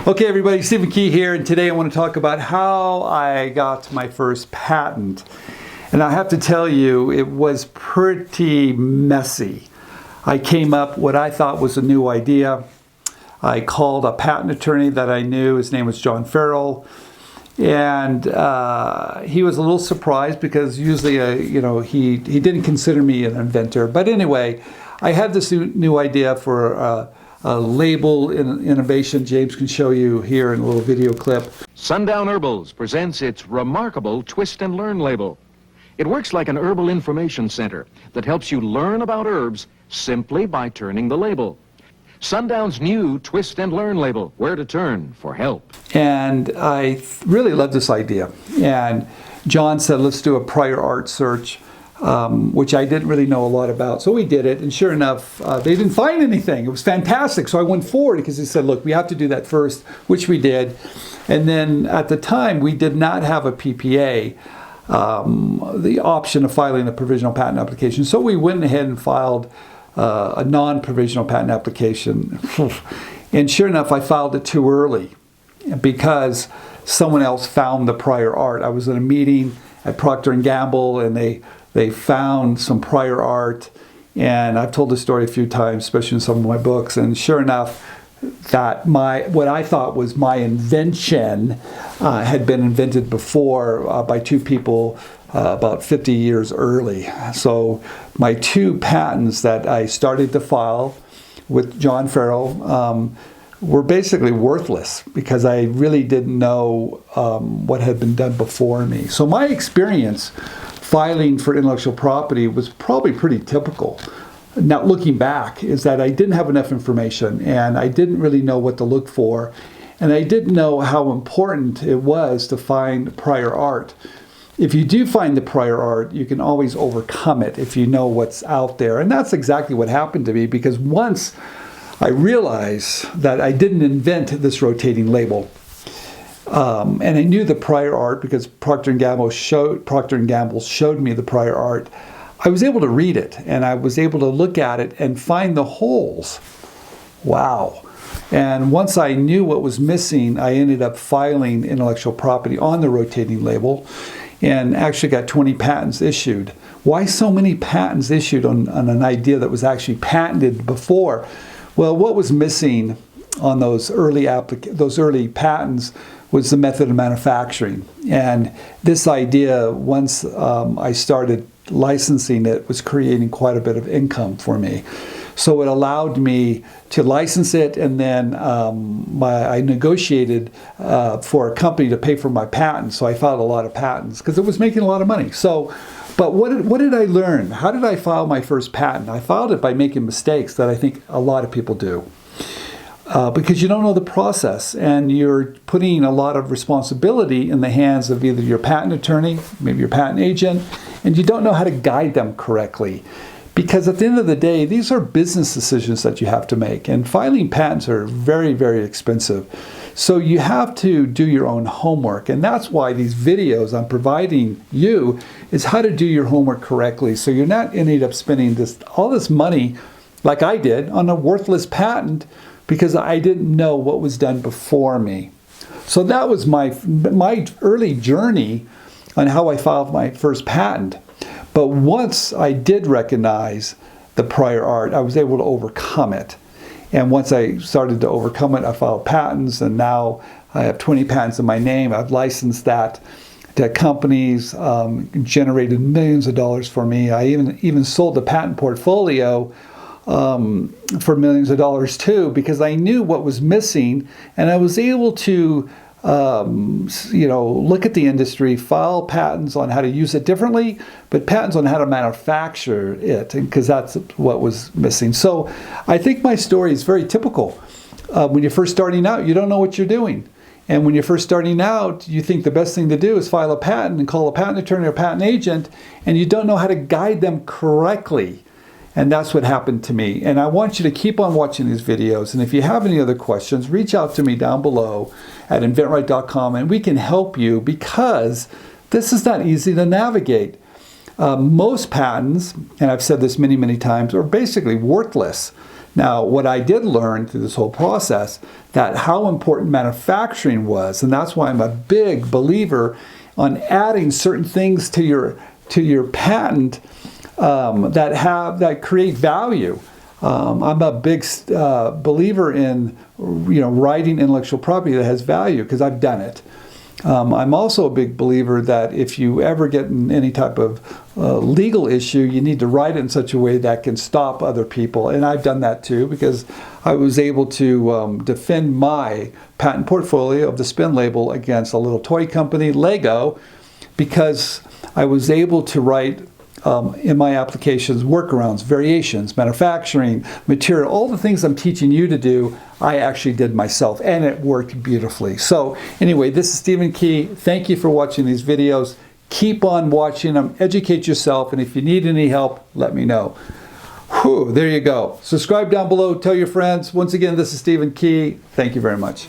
Okay, everybody, Stephen Key here, and today I want to talk about how I got my first patent. And I have to tell you, it was pretty messy. I came up what I thought was a new idea. I called a patent attorney that I knew. His name was John Farrell. And he was a little surprised because usually, he didn't consider me an inventor. But anyway, I had this new idea for a label innovation. James can show you here in a little video clip. Sundown Herbals presents its remarkable Twist and Learn label. It works like an herbal information center that helps you learn about herbs simply by turning the label. Sundown's new Twist and Learn label, where to turn for help. And I really loved this idea. And John said, let's do a prior art search, which I didn't really know a lot about. So we did it, and sure enough, they didn't find anything. It was fantastic. So I went forward because he said, look, we have to do that first, which we did. And then at the time, we did not have a PPA, the option of filing a provisional patent application. So we went ahead and filed a non-provisional patent application. And sure enough, I filed it too early because someone else found the prior art. I was in a meeting at Procter & Gamble, and they found some prior art. And I've told this story a few times, especially in some of my books. And sure enough, that what I thought was my invention had been invented before by two people about 50 years early. So my two patents that I started to file with John Farrell were basically worthless because I really didn't know what had been done before me. So my experience filing for intellectual property was probably pretty typical. Now, looking back, is that I didn't have enough information, and I didn't really know what to look for, and I didn't know how important it was to find prior art. If you do find the prior art, you can always overcome it if you know what's out there. And that's exactly what happened to me, because once I realized that I didn't invent this rotating label, and I knew the prior art because Procter & Gamble showed me the prior art, I was able to read it, and I was able to look at it and find the holes. Wow. And once I knew what was missing, I ended up filing intellectual property on the rotating label and actually got 20 patents issued. Why so many patents issued on an idea that was actually patented before? Well, what was missing on those early patents was the method of manufacturing. And this idea, once I started licensing it, was creating quite a bit of income for me. So it allowed me to license it, and then I negotiated for a company to pay for my patents. So I filed a lot of patents because it was making a lot of money. So, but what did I learn? How did I file my first patent? I filed it by making mistakes that I think a lot of people do. Because you don't know the process, and you're putting a lot of responsibility in the hands of either your patent attorney, maybe your patent agent, and you don't know how to guide them correctly. Because at the end of the day, these are business decisions that you have to make, and filing patents are very, very expensive. So you have to do your own homework, and that's why these videos I'm providing you is how to do your homework correctly, so you're not ending up spending all this money, like I did, on a worthless patent because I didn't know what was done before me. So that was my early journey on how I filed my first patent. But once I did recognize the prior art, I was able to overcome it. And once I started to overcome it, I filed patents, and now I have 20 patents in my name. I've licensed that to companies, generated millions of dollars for me. I even sold the patent portfolio for millions of dollars too, because I knew what was missing, and I was able to look at the industry, file patents on how to use it differently, but patents on how to manufacture it, because that's what was missing. So I think my story is very typical. When you're first starting out, you don't know what you're doing. And when you're first starting out, you think the best thing to do is file a patent and call a patent attorney or patent agent, and you don't know how to guide them correctly. And that's what happened to me. And I want you to keep on watching these videos. And if you have any other questions, reach out to me down below at inventRight.com, and we can help you, because this is not easy to navigate. Most patents, and I've said this many, many times, are basically worthless Now, what I did learn through this whole process, that how important manufacturing was, and that's why I'm a big believer on adding certain things to your patent that create value. I'm a big believer in writing intellectual property that has value, because I've done it. I'm also a big believer that if you ever get in any type of legal issue, you need to write it in such a way that can stop other people. And I've done that too, because I was able to defend my patent portfolio of the spin label against a little toy company, Lego, because I was able to write in my applications workarounds, variations, manufacturing, material, all the things I'm teaching you to do, I actually did myself, and it worked beautifully. So anyway, this is Stephen Key. Thank you for watching these videos. Keep on watching them, educate yourself, and if you need any help, let me know. Whew, there you go. Subscribe down below, tell your friends. Once again, this is Stephen Key. Thank you very much.